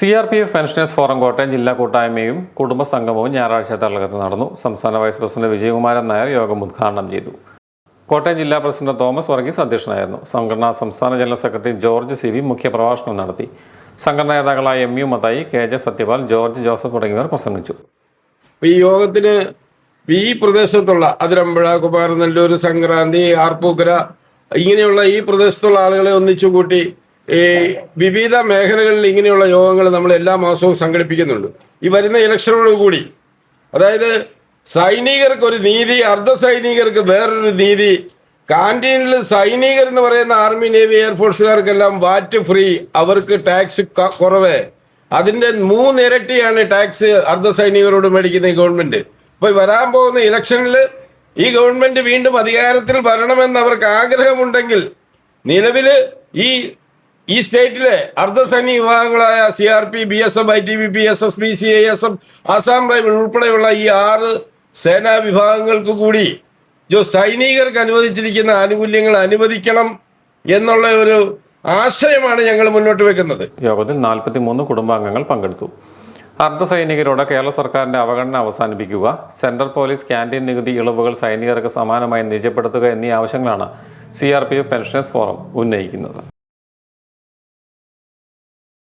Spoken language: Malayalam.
CRPF പെൻഷനേഴ്സ് ഫോറം കോട്ടയം ജില്ലാ കൂട്ടായ്മയും കുടുംബ സംഗമവും ഞായറാഴ്ച തലകത്ത് നടന്നു. സംസ്ഥാന വൈസ് പ്രസിഡന്റ് വിജയകുമാരൻ നായർ യോഗം ഉദ്ഘാടനം ചെയ്തു. കോട്ടയം ജില്ലാ പ്രസിഡന്റ് തോമസ് വർഗീസ് അധ്യക്ഷനായിരുന്നു. സംഘടനാ സംസ്ഥാന ജനറൽ സെക്രട്ടറി ജോർജ് CB മുഖ്യപ്രഭാഷണം നടത്തി. സംഘടനാ നേതാക്കളായ MU Mathai, KJ Satyapal, George Joseph തുടങ്ങിയവർ പ്രസംഗിച്ചു. ഈ യോഗത്തിന് ഈ പ്രദേശത്തുള്ള അതിരമ്പുഴ, കുമാരനെല്ലൂർ, സംക്രാന്തി, ആർപ്പൂക്കര ഇങ്ങനെയുള്ള ഈ പ്രദേശത്തുള്ള ആളുകളെ ഒന്നിച്ചുകൂട്ടി വിവിധ മേഖലകളിൽ ഇങ്ങനെയുള്ള യോഗങ്ങൾ നമ്മൾ എല്ലാ മാസവും സംഘടിപ്പിക്കുന്നുണ്ട്. ഈ വരുന്ന ഇലക്ഷനോട് കൂടി, അതായത് സൈനികർക്ക് ഒരു നീതി, അർദ്ധ സൈനികർക്ക് വേറൊരു നീതി, കാന്റീനിൽ സൈനികർ എന്ന് പറയുന്ന ആർമി, നേവി, എയർഫോഴ്സുകാർക്കെല്ലാം വാറ്റ് ഫ്രീ, അവർക്ക് ടാക്സ് കുറവ്, അതിൻ്റെ 3 ഇരട്ടിയാണ് ടാക്സ് അർദ്ധ സൈനികരോട് മേടിക്കുന്ന ഈ ഗവൺമെന്റ്. അപ്പോൾ വരാൻ പോകുന്ന ഇലക്ഷനിൽ ഈ ഗവൺമെന്റ് വീണ്ടും അധികാരത്തിൽ വരണമെന്ന് അവർക്ക് ആഗ്രഹമുണ്ടെങ്കിൽ നിലവിൽ ഈ സ്റ്റേറ്റിലെ അർദ്ധസൈനിക വിഭാഗങ്ങളായ CRP, BSF, ITBP, SSB, CISF, Assam rifle ഉൾപ്പെടെയുള്ള ഈ 6 സേനാ വിഭാഗങ്ങൾക്ക് കൂടി സൈനികർക്ക് അനുവദിച്ചിരിക്കുന്ന ആനുകൂല്യങ്ങൾ അനുവദിക്കണം എന്നുള്ള ഒരു ആശയമാണ് ഞങ്ങൾ മുന്നോട്ട് വെക്കുന്നത്. യോഗത്തിൽ 43 കുടുംബാംഗങ്ങൾ പങ്കെടുത്തു. അർദ്ധസൈനികരോട് കേരള സർക്കാരിന്റെ അവഗണന അവസാനിപ്പിക്കുക, സെൻട്രൽ പോലീസ് ക്യാന്റീൻ നികുതി ഇളവുകൾ സൈനികർക്ക് സമാനമായി നിജപ്പെടുത്തുക എന്നീ ആവശ്യങ്ങളാണ് CRPF പെൻഷനേഴ്സ് ഫോറം ഉന്നയിക്കുന്നത്.